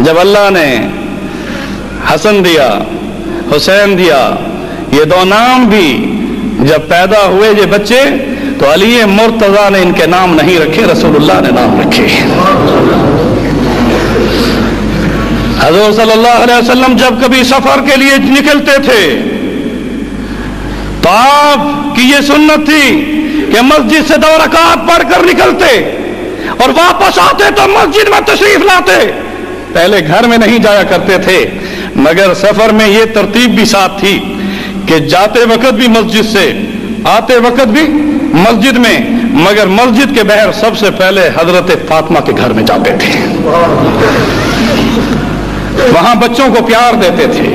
جب اللہ نے حسن دیا، حسین دیا، یہ دو نام بھی جب پیدا ہوئے یہ بچے، تو علی مرتضیٰ نے ان کے نام نہیں رکھے، رسول اللہ نے نام رکھے۔ حضور صلی اللہ علیہ وسلم جب کبھی سفر کے لیے نکلتے تھے تو آپ کی یہ سنت تھی کہ مسجد سے 2 رکعت پڑھ کر نکلتے اور واپس آتے تو مسجد میں تشریف لاتے۔ پہلے گھر میں نہیں جایا کرتے تھے، مگر سفر میں یہ ترتیب بھی ساتھ تھی کہ جاتے وقت بھی مسجد سے، آتے وقت بھی مسجد میں، مگر مسجد کے باہر سب سے پہلے حضرت فاطمہ کے گھر میں جاتے تھے، وہاں بچوں کو پیار دیتے تھے۔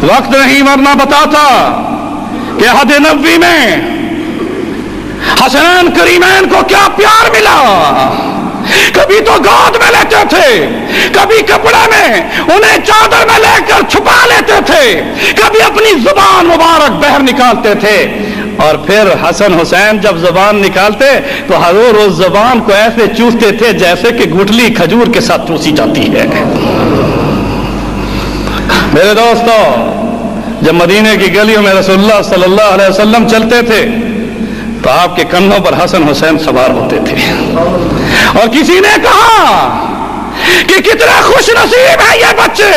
وقت نہیں ورنہ بتاتا کہ حد نبوی میں حسنین کریمین کو کیا پیار ملا۔ کبھی تو گود میں لیتے تھے، کبھی کپڑے میں انہیں چادر میں لے کر چھپا لیتے تھے، کبھی اپنی زبان مبارک باہر نکالتے تھے، اور پھر حسن حسین جب زبان نکالتے تو حضور اس زبان کو ایسے چوستے تھے جیسے کہ گٹھلی کھجور کے ساتھ چوسی جاتی ہے۔ میرے دوستو، جب مدینے کی گلیوں میں رسول اللہ صلی اللہ علیہ وسلم چلتے تھے تو آپ کے کندھوں پر حسن حسین سوار ہوتے تھے، اور کسی نے کہا کہ کتنے خوش نصیب ہیں یہ بچے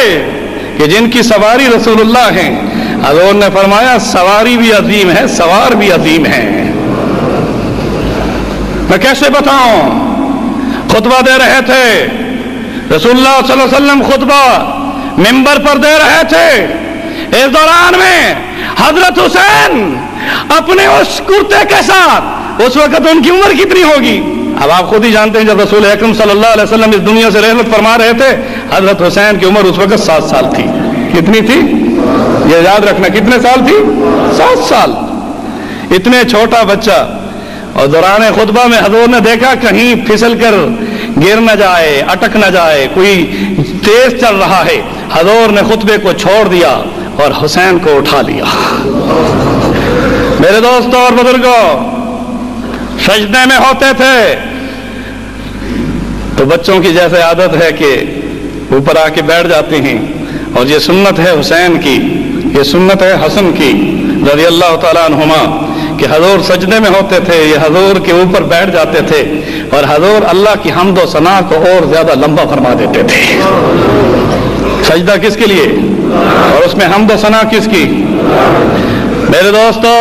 کہ جن کی سواری رسول اللہ ہیں۔ حضور نے فرمایا سواری بھی عظیم ہے، سوار بھی عظیم ہے۔ میں کیسے بتاؤں؟ خطبہ دے رہے تھے رسول اللہ صلی اللہ علیہ وسلم، خطبہ منبر پر دے رہے تھے، اس دوران میں حضرت حسین اپنے اس کرتے کے ساتھ، اس وقت ان کی عمر کتنی ہوگی؟ اب آپ خود ہی جانتے ہیں، جب رسول اکرم صلی اللہ علیہ وسلم اس دنیا سے رحلت فرما رہے تھے، حضرت حسین کی عمر اس وقت 7 سال تھی۔ کتنی تھی؟ یہ یاد رکھنا، کتنے سال تھی؟ 7 سال۔ اتنے چھوٹا بچہ، اور دوران خطبہ میں حضور نے دیکھا کہیں پھسل کر گر نہ جائے، اٹک نہ جائے، کوئی تیز چل رہا ہے، حضور نے خطبے کو چھوڑ دیا اور حسین کو اٹھا لیا۔ میرے دوستوں اور بزرگوں، سجدے میں ہوتے تھے تو بچوں کی جیسے عادت ہے کہ اوپر آ کے بیٹھ جاتے ہیں، اور یہ سنت ہے حسین کی، یہ سنت ہے حسن کی رضی اللہ تعالیٰ عنہما کہ حضور سجدے میں ہوتے تھے، یہ حضور کے اوپر بیٹھ جاتے تھے، اور حضور اللہ کی حمد و ثنا کو اور زیادہ لمبا فرما دیتے تھے۔ سجدہ کس کے لیے اور اس میں حمد و ثنا کس کی؟ میرے دوستو،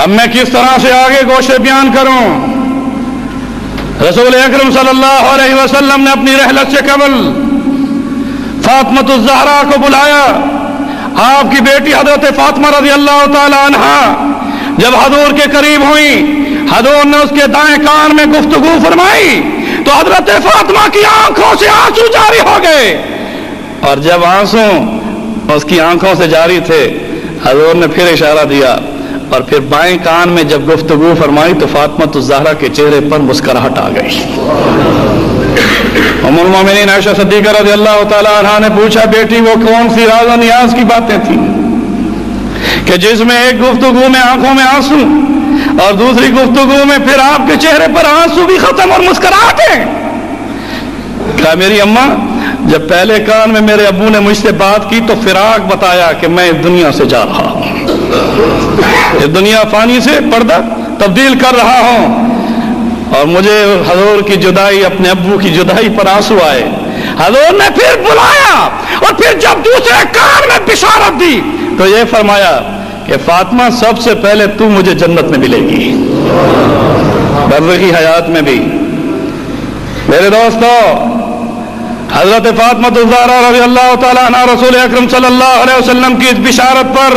اب میں کس طرح سے آگے گوشے بیان کروں؟ رسول اکرم صلی اللہ علیہ وسلم نے اپنی رحلت سے قبل فاطمہ الزہرا کو بلایا۔ آپ کی بیٹی حضرت فاطمہ رضی اللہ تعالی عنہا جب حضور کے قریب ہوئی، حضور نے اس کے دائیں کان میں گفتگو فرمائی تو حضرت فاطمہ کی آنکھوں سے آنسو جاری ہو گئے، اور جب آنسو اس کی آنکھوں سے جاری تھے، حضور نے پھر اشارہ دیا، اور پھر بائیں کان میں جب گفتگو فرمائی تو فاطمہ الزہرا کے چہرے پر مسکراہٹ آ گئی۔ ام المومنین عائشہ صدیقہ رضی اللہ تعالی عنہا نے پوچھا، بیٹی وہ کون سی راز و نیاز کی باتیں تھیں کہ جس میں ایک گفتگو میں آنکھوں میں آنسو اور دوسری گفتگو میں پھر آپ کے چہرے پر آنسو بھی ختم اور مسکراہٹیں؟ کہا میری اماں، جب پہلے کان میں میرے ابو نے مجھ سے بات کی تو فراق بتایا کہ میں اس دنیا سے جا رہا ہوں، اس دنیا فانی سے پردہ تبدیل کر رہا ہوں، اور مجھے حضور کی جدائی، اپنے ابو کی جدائی پر آنسو آئے۔ حضور نے پھر بلایا اور پھر جب دوسرے کان میں بشارت دی تو یہ فرمایا کہ فاطمہ سب سے پہلے تو مجھے جنت میں ملے گی، برزخی حیات میں بھی۔ میرے دوستو، حضرت فاطمہ الزہرا رضی اللہ تعالیٰ عنہ رسول اکرم صلی اللہ علیہ وسلم کی اس بشارت پر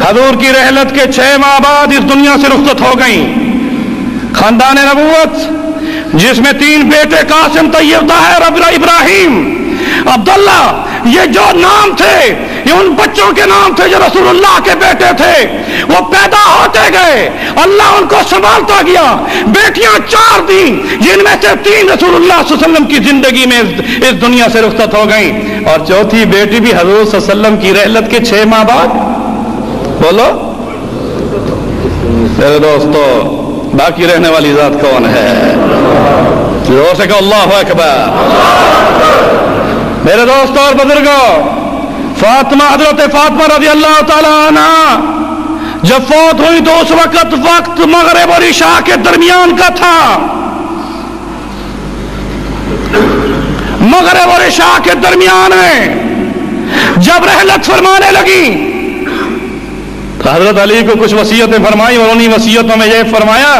حضور کی رحلت کے 6 ماہ بعد اس دنیا سے رخصت ہو گئیں۔ خاندان نبوت جس میں 3 بیٹے قاسم، طیب، طاہر، ابراہیم، عبداللہ، یہ جو نام تھے یہ ان بچوں کے نام تھے جو رسول اللہ کے بیٹے تھے، وہ پیدا ہوتے گئے، اللہ ان کو سنبھالتا گیا۔ بیٹیاں 4 تھیں جن میں سے 3 رسول اللہ صلی اللہ علیہ وسلم کی زندگی میں اس دنیا سے رخصت ہو گئیں، اور چوتھی بیٹی بھی حضور صلی اللہ علیہ وسلم کی رحلت کے 6 ماہ بعد۔ بولو میرے دوستو، باقی رہنے والی ذات کون ہے؟ जोर से कहो अल्लाहु अकबर। मेरे दोस्तों और बुजुर्गों, हजरत फातिमा रज़ी अल्लाह ताला अन्हा जब फौत हुई तो उस वक्त मगरिब और इशा के दरमियान का था। मगरिब और इशा के दरमियान में जब रहलत फरमाने लगी तो हजरत अली को कुछ वसीयतें फरमाई और उन्हीं वसीयतों में यह फरमाया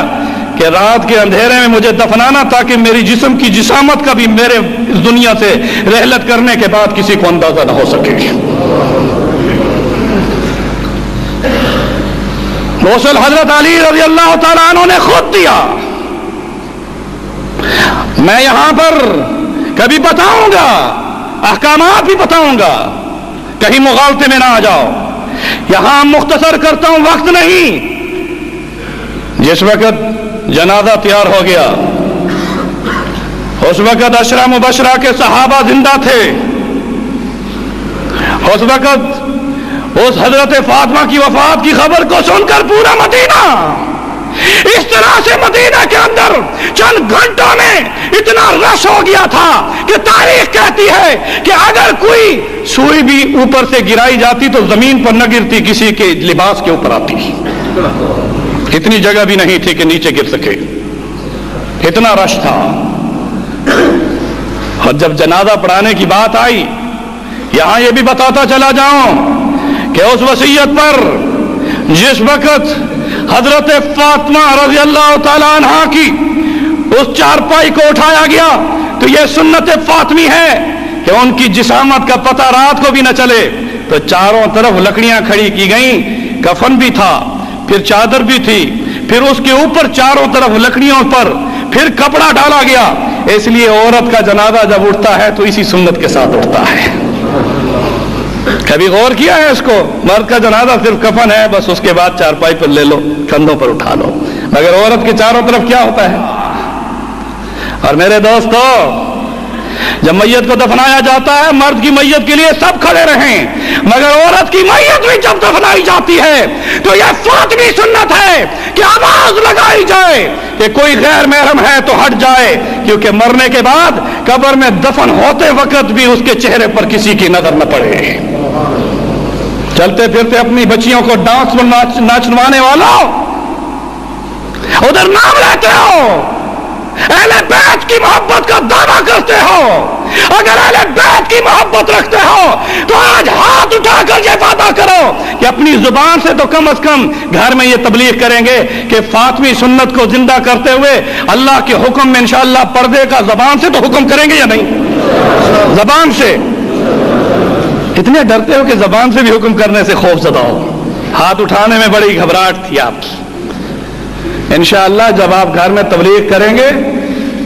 कि रात के अंधेरे में मुझे दफनाना ताकि मेरी जिस्म की जिसामत का भी मेरे इस दुनिया से रहलत करने के बाद किसी को अंदाजा न हो सके। गौसल हजरत अली रज़ी अल्लाह ताला अन्हु ने खुद दिया। मैं यहां पर कभी बताऊंगा, अहकामात भी बताऊंगा, कहीं मुगालते में ना आ जाओ। यहां मुख्तसर करता हूं, वक्त नहीं। जिस वक्त जनाजा तैयार हो गया उस वक्त अशरा मुबशरा के सहाबा जिंदा थे। उस वक्त उस हजरत फातिमा की वफात की खबर को सुनकर पूरा मदीना इस तरह से मदीना के अंदर चंद घंटों में इतना रश हो गया था कि तारीख कहती है कि अगर कोई सुई भी ऊपर से गिराई जाती तो जमीन पर न गिरती, किसी के लिबास के ऊपर आती। इतनी जगह भी नहीं थी कि नीचे गिर सके, इतना रश था। और जब जनाजा पढ़ाने की बात आई, यहां यह भी बताता चला जाऊं कि उस वसीयत पर जिस वक्त हजरत फातिमा रज़ी अल्लाह ताला अन्हा की उस चारपाई को उठाया गया तो यह सुन्नत फातिमी है कि उनकी जिसामत का पता रात को भी न चले। तो चारों तरफ लकड़ियां खड़ी की गई, कफन भी था, फिर चादर भी थी, फिर उसके ऊपर चारों तरफ लकड़ियों पर फिर कपड़ा डाला गया। इसलिए औरत का जनाजा जब उठता है तो इसी सुन्नत के साथ उठता है। कभी गौर किया है इसको? मर्द का जनाजा सिर्फ कफन है, बस उसके बाद चारपाई पर ले लो, कंधों पर उठा लो, मगर औरत के चारों तरफ क्या होता है? और मेरे दोस्तों, जब मैयत को दफनाया जाता है, मर्द की मैयत के लिए सब खड़े रहें, मगर औरत की मैयत भी जब दफनाई जाती है तो यह फातिमी सुन्नत है कि आवाज लगाई जाए कि कोई गैर महरम है तो हट जाए, क्योंकि मरने के बाद कब्र में दफन होते वक्त भी उसके चेहरे पर किसी की नजर न पड़े। चलते फिरते अपनी बच्चियों को डांस में नाचवाने वालों, उधर नाम लेते हो, अहले बैत की मोहब्बत का दावा करते हो। अगर अहले बैत की मोहब्बत रखते हो तो आज हाथ उठाकर ये वादा करो कि अपनी जुबान से तो कम से कम घर में ये तबलीग करेंगे कि फातिमी सुन्नत को जिंदा करते हुए अल्लाह के हुक्म में इंशाअल्लाह पर्दे का जबान से तो हुक्म करेंगे या नहीं? जबान से। इतने डरते हो कि जबान से भी हुक्म करने से खौफजदा हो। हाथ उठाने में बड़ी घबराहट थी आपकी। इंशाअल्लाह जब आप घर में तबलीग करेंगे,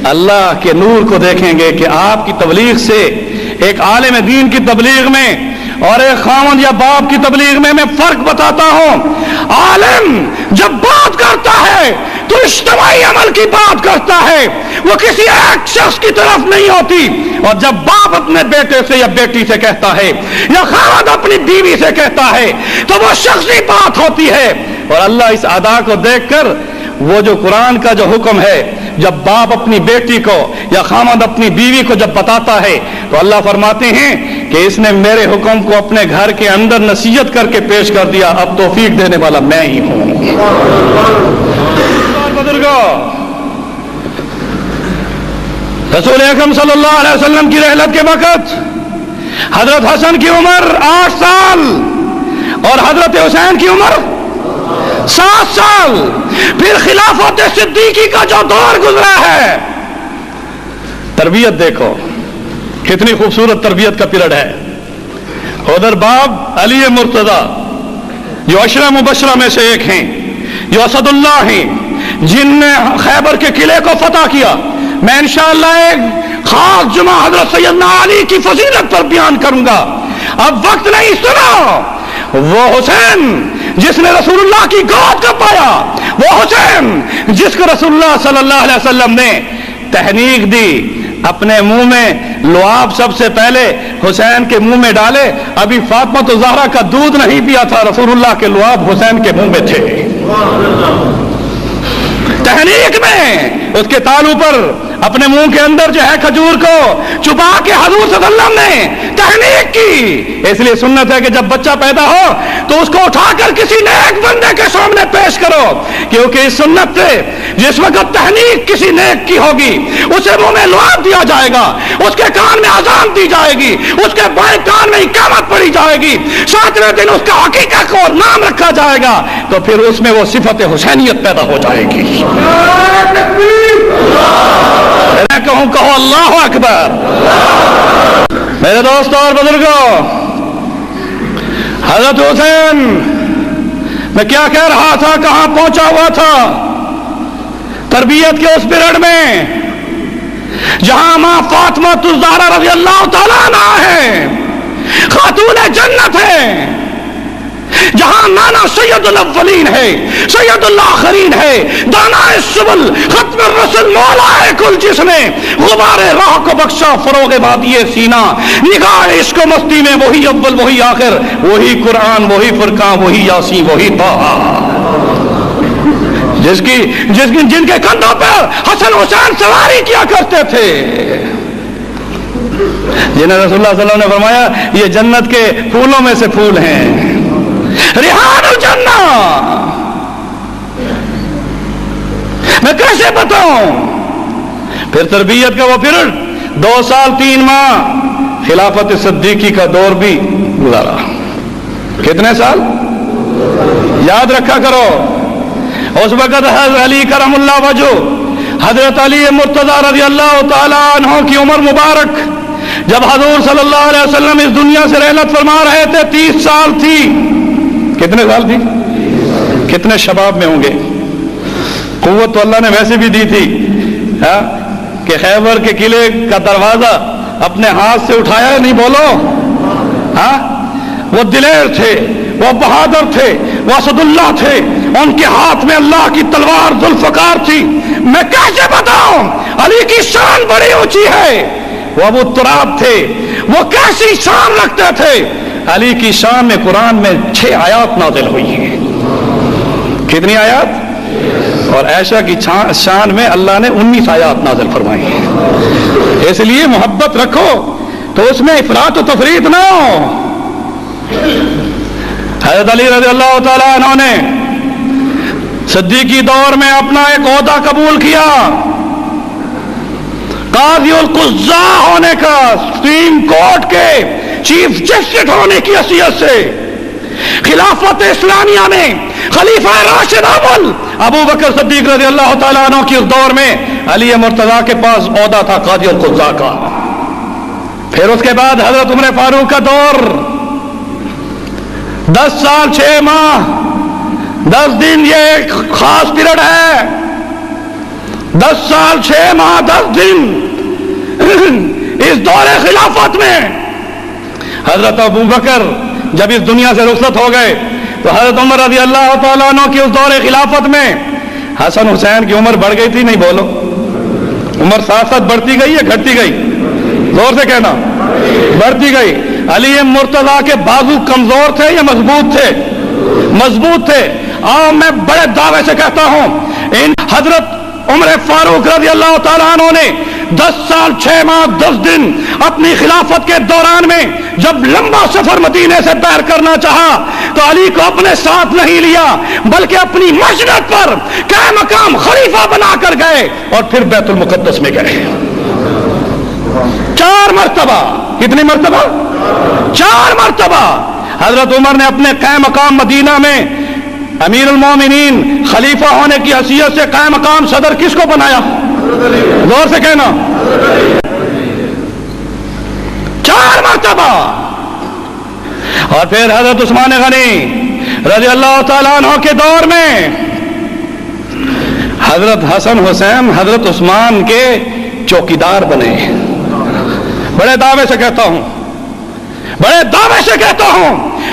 अल्लाह के नूर को देखेंगे कि आपकी तबलीग से एक आलिम दीन की तबलीग में और एक खामद या बाप की तबलीग में मैं फर्क बताता हूं। आलिम जब बात करता है तो इज्तिमाई अमल की बात करता है, वो किसी एक शख्स की तरफ नहीं होती। और जब बाप अपने बेटे से या बेटी से कहता है या खामद अपनी बीवी से कहता है तो वो शख्सी बात होती है। और अल्लाह इस अदा को देखकर वो जो कुरान का जो हुक्म है, जब बाप अपनी बेटी को या खामद अपनी बीवी को जब बताता है तो अल्लाह फरमाते हैं कि इसने मेरे हुक्म को अपने घर के अंदर नसीहत करके पेश कर दिया, अब तौफीक देने वाला मैं ही हूं। बुजुर्गों, रसूल अकरम सल्लल्लाहु अलैहि वसल्लम की रहलत के वक्त हजरत हसन की उम्र 8 साल और हजरत हुसैन की उम्र 7 साल। फिर खिलाफत सिद्दीकी का जो दौर गुजरा है, तरबियत देखो कितनी खूबसूरत तरबियत का पीरियड है। उधर बाप अली मुर्तजा जो अशरा मुबशरा में से एक हैं, जो असदुल्लाह हैं, जिनने खैबर के किले को फतह किया। मैं इंशाअल्लाह एक खास जुमा हजरत सैयदना अली की फजीलत पर बयान करूंगा, अब वक्त नहीं। सुनो, वो हुसैन जिसने रसूलुल्लाह की गोद को पाया, वो हुसैन जिसको रसूलुल्लाह सल्लल्लाहु अलैहि वसल्लम ने तहनीक दी, अपने मुंह में लुआब सबसे पहले हुसैन के मुंह में डाले। अभी फातिमा तो ज़हरा का दूध नहीं पिया था, रसूलुल्लाह के लुआब हुसैन के मुंह में थे। तहनीक में उसके तालू पर अपने मुंह के अंदर जो है खजूर को चुपा के हजूर सल्लल्लाहु अलैहि वसल्लम ने तहनीक की। इसलिए सुन्नत है कि जब बच्चा पैदा हो तो उसको उठाकर किसी नेक बंदे के सामने पेश करो, क्योंकि इस सुन्नत से जिस वक्त तहनीक किसी नेक की होगी उसे मुंह में लुआब दिया जाएगा, उसके कान में अजान दी जाएगी, उसके बाएं कान में इकामत पड़ी जाएगी, 7वें दिन उसका हकीका को नाम रखा जाएगा, तो फिर उसमें वो सिफत हुसैनियत पैदा हो जाएगी। मैं कहूं कहो अल्लाह अकबर। मेरे दोस्तों और बुजुर्गों, हजरत हुसैन मैं क्या कह रहा था, कहां पहुंचा हुआ था? तरबियत के उस पीरियड में जहां मां फातिमा ज़हरा रज़ी अल्लाह तआला अन्हा है, खातून जन्नत है, जहां नाना सैयदुल अव्वलीन है, सैयदुल आखिरीन है, दानाए सुबुल खत्म रसूल मौलाए कुल, जिसने गुबारे राह को बख्शा फरोगे वादिये सीना, निगाह इश्क मस्ती में वही अव्वल वही आखिर, वही कुरान वही फुरकान वही यासीन वही ताहा, जिनके कंधों पर हसन हुसैन सवारी किया करते थे, जिन्हें रसूलुल्लाह सल्लल्लाहु अलैहि वसल्लम ने फरमाया ये जन्नत के फूलों में से फूल हैं, रिहानुल जन्ना। मैं कैसे बताऊं? फिर तरबियत का वो पीरियड 2 साल 3 माह खिलाफत सिद्दीकी का दौर भी गुजारा। कितने साल याद रखा करो। उस वक्त हज़रत अली करमुल्लाह वजह, हजरत अली मुर्तज़ा रज़ी अल्लाह तआला अन्हु की उम्र मुबारक जब हजूर सल्लल्लाहु अलैहि वसल्लम इस दुनिया से रहलत फरमा रहे थे 30 साल थी। कितने साल थी? कितने शबाब में होंगे? कुव्वत तो अल्लाह ने वैसे भी दी थी कि खैबर के किले का दरवाजा अपने हाथ से उठाया नहीं, बोलो वो दिलेर थे, वो बहादुर थे, वो असदुल्लाह थे, उनके हाथ में अल्लाह की तलवार जुल्फकार थी। मैं कैसे बताऊं? अली की शान बड़ी ऊंची है। वो अबू तुराब थे, वो कैसी शान रखते थे। अली की शान में कुरान में 6 आयात नाजिल हुई है। कितनी आयात? और ऐशा की शान में अल्लाह ने 19 आयात नाजिल फरमाई है। इसलिए मोहब्बत रखो तो उसमें इफरात और तफरीत ना हो। हज़रत अली रज़ी अल्लाह तआला अन्हु ने सिद्दीकी दौर में अपना एक ओहदा कबूल किया, काज़ी उल कुज़्ज़ा होने का, सुप्रीम कोर्ट के चीफ जस्टिस होने की हैसियत से। खिलाफत इस्लामिया में खलीफा राशिद अव्वल अबू बकर सिद्दीक रज़ी अल्लाह तआला अन्हु के दौर में अली मुर्तज़ा के पास ओहदा था काज़ी उल कुज़्ज़ा का। फिर उसके बाद हजरत उमर फारूक का दौर, 10 साल 6 माह 10 दिन, ये एक खास पीरियड है। 10 साल 6 माह 10 दिन इस दौरे खिलाफत में हजरत अबू बकर जब इस दुनिया से रुखसत हो गए तो हजरत उमर रज़ी अल्लाह तआला अन्हु की उस दौरे खिलाफत में हसन हुसैन की उम्र बढ़ गई थी, नहीं बोलो? उम्र साथ साथ बढ़ती गई या घटती गई? जोर से कहना, बढ़ती गई। अली मुर्तज़ा के बाजू कमजोर थे या मजबूत थे? मजबूत थे। आओ मैं बड़े दावे से कहता हूं, इन हजरत उमर फारूक रज़ी अल्लाह तआला अन्हु ने 10 साल 6 माह 10 दिन अपनी खिलाफत के दौरान में जब लंबा सफर मदीने से तैर करना चाहा तो अली को अपने साथ नहीं लिया, बल्कि अपनी मस्जिद पर कै मकाम खलीफा बनाकर गए और फिर बैतुल मुक़द्दस में गए। 4 मरतबा। कितनी मरतबा? 4 मरतबा हजरत उमर ने अपने कै मकाम मदीना में अमीरुल मोमिनीन खलीफा होने की हैसियत से कै मकाम सदर किसको बनाया? जोर से कहना, 4 मरतबा। और फिर हजरत उस्मान गनी रज़ी अल्लाह तआला अन्हु के दौर में हजरत हसन हुसैन हजरत उस्मान के चौकीदार बने। बड़े दावे से कहता हूं, बड़े दावे से कहता हूं,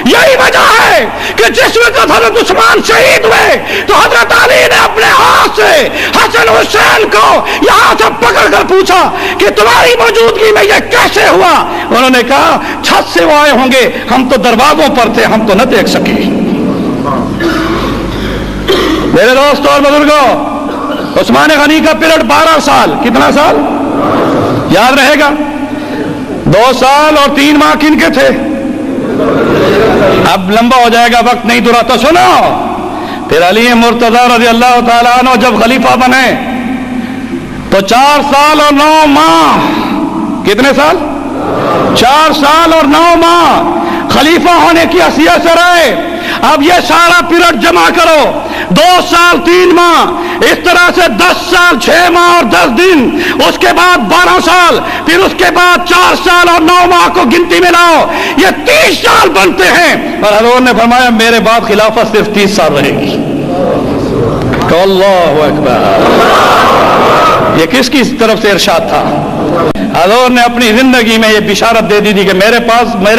यही वजह है कि जिस वक्त हजरत उस्मान शहीद हुए तो हजरत अली ने अपने हाथ से हसन हुसैन को यहां से पकड़कर पूछा कि तुम्हारी मौजूदगी में यह कैसे हुआ? उन्होंने कहा छत से वो आए होंगे, हम तो दरवाजों पर थे, हम तो न देख सके। मेरे दोस्तों और बुजुर्गों, عثمان غنی کا پیریڈ 12 سال. کتنا سال یاد رہے گا؟ 2 سال اور 3 ماہ کن کے تھے؟ اب لمبا ہو جائے گا وقت نہیں دراتا. سنو، پھر علی مرتضی رضی اللہ تعالیٰ عنہ جب خلیفہ بنے تو 4 سال اور 9 ماہ. کتنے سال؟ 4 سال اور 9 ماہ خلیفہ ہونے کی حیثیت سے رہے. اب یہ سارا پیریڈ جمع کرو، 2 سال 3 ماہ، اس طرح سے 10 سال 6 ماہ اور 10 دن، اس کے بعد 12 سال، پھر اس کے بعد 4 سال اور 9 ماہ کو گنتی میں لاؤ، یہ 30 سال بنتے ہیں. اور حضور نے فرمایا میرے بعد خلافت صرف 30 سال رہے گی. تو اللہ اکبر. یہ کس کی طرف سے ارشاد تھا؟ حضور نے اپنی زندگی میں یہ بشارت دے دی تھی کہ میرے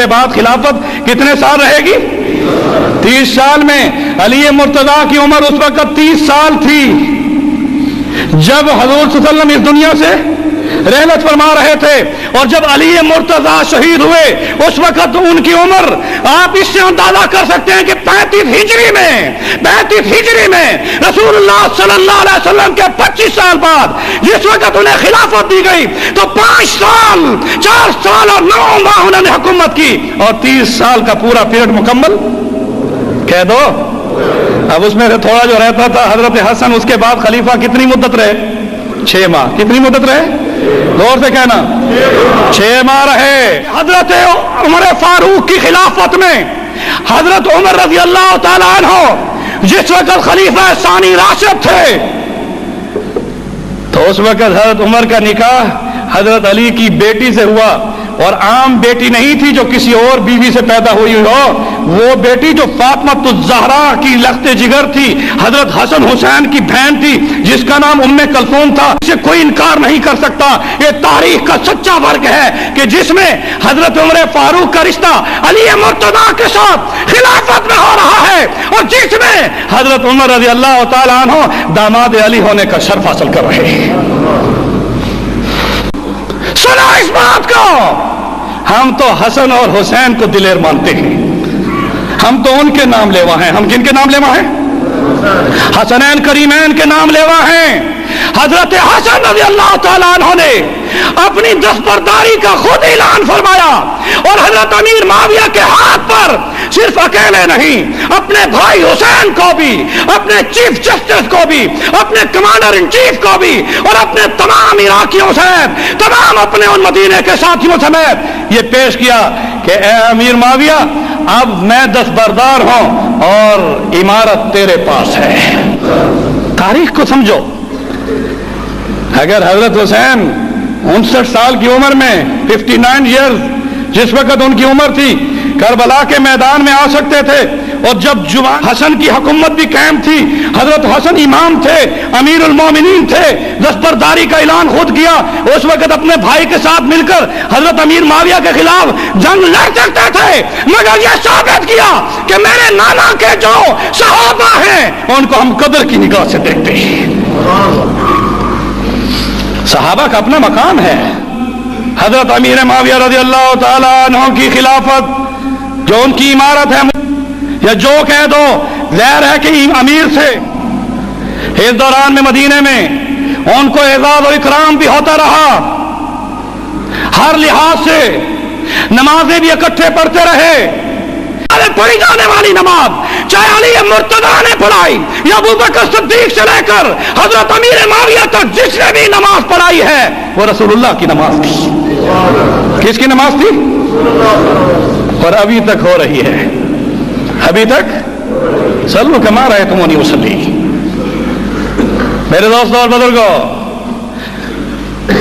بعد خلافت کتنے سال رہے گی؟ 30 سال میں. علی مرتضیٰ کی عمر اس وقت 30 سال تھی جب حضور صلی اللہ علیہ وسلم اس دنیا سے رحلت فرما رہے تھے. اور جب علی مرتضیٰ شہید ہوئے اس وقت ان کی عمر آپ اس سے اندازہ کر سکتے ہیں کہ 35 ہجری میں رسول اللہ صلی اللہ علیہ وسلم کے 25 سال بعد جس وقت انہیں خلافت دی گئی تو 5 سال 4 سال اور 9 ماہ انہوں نے حکومت کی اور 30 سال کا پورا پیریڈ مکمل کہہ دو. اب اس میں سے تھوڑا جو رہتا تھا حضرت حسن اس کے بعد خلیفہ کتنی مدت رہے؟ 6 ماہ. کتنی مدت رہے؟ غور سے کہنا. 6 ماہ رہے. حضرت عمر فاروق کی خلافت میں حضرت عمر رضی اللہ تعالیٰ عنہ جس وقت خلیفہ ثانی راشد تھے تو اس وقت حضرت عمر کا نکاح حضرت علی کی بیٹی سے ہوا. اور عام بیٹی نہیں تھی جو کسی اور بیوی سے پیدا ہوئی ہو، وہ بیٹی جو فاطمہ الزہرا کی لخت جگر تھی، حضرت حسن حسین کی بہن تھی جس کا نام ام کلثوم تھا. اسے کوئی انکار نہیں کر سکتا. یہ تاریخ کا سچا ورق ہے کہ جس میں حضرت عمر فاروق کا رشتہ علی مرتضیٰ کے ساتھ خلافت میں ہو رہا ہے اور جس میں حضرت عمر رضی اللہ تعالیٰ عنہ داماد علی ہونے کا شرف حاصل کر رہے ہیں. سنا اس بات کو. ہم تو حسن اور حسین کو دلیر مانتے ہیں، ہم تو ان کے نام لیوا ہیں. ہم کن کے نام لیوا ہیں؟ حسنین کریمین کے نام لیوا ہیں. حضرت حسن رضی اللہ تعالیٰ عنہ نے اپنی دستبرداری کا خود اعلان فرمایا اور حضرت امیر معاویہ کے ہاتھ پر صرف اکیلے نہیں، اپنے بھائی حسین کو بھی، اپنے چیف جسٹس کو بھی، اپنے کمانڈر ان چیف کو بھی اور اپنے تمام عراقیوں سمیت تمام اپنے ان مدینے کے ساتھیوں سمیت یہ پیش کیا کہ اے امیر معاویہ اب میں دستبردار ہوں اور عمارت تیرے پاس ہے. تاریخ کو سمجھو. اگر حضرت حسین 59 سال کی عمر میں 59 ایئرز جس وقت ان کی عمر تھی کربلا کے میدان میں آ سکتے تھے اور جب حسن کی حکومت بھی قائم تھی، حضرت حسن امام تھے، امیر المومنین تھے، دستبرداری کا اعلان خود کیا، اس وقت اپنے بھائی کے ساتھ مل کر حضرت امیر معاویہ کے خلاف جنگ لڑ سکتے تھے، مگر یہ ثابت کیا کہ میرے نانا کے جو صحابہ ہیں ان کو ہم قدر کی نگاہ سے دیکھتے ہیں. صحابہ کا اپنا مقام ہے. حضرت امیر معاویہ رضی اللہ تعالیٰ عنہ کی خلافت جو ان کی عمارت ہے یا جو کہہ دو ظاہر ہے کہ امیر سے اس دوران میں مدینے میں ان کو اعزاز و اکرام بھی ہوتا رہا. ہر لحاظ سے نمازیں بھی اکٹھے پڑھتے رہے. پڑھی جانے والی نماز چاہے علی مرتضیٰ نے پڑھائی یا ابو بکر صدیق سے لے کر حضرت امیر معاویہ تک جس نے بھی نماز پڑھائی ہے وہ رسول اللہ کی نماز تھی. کس کی نماز تھی؟ اور ابھی تک ہو رہی ہے. ابھی تک صلو کما رأیتمونی اصلی. میرے دوستوں اور بزرگوں،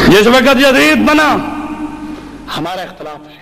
جس وقت یزید بنا ہمارا اختلاف ہے.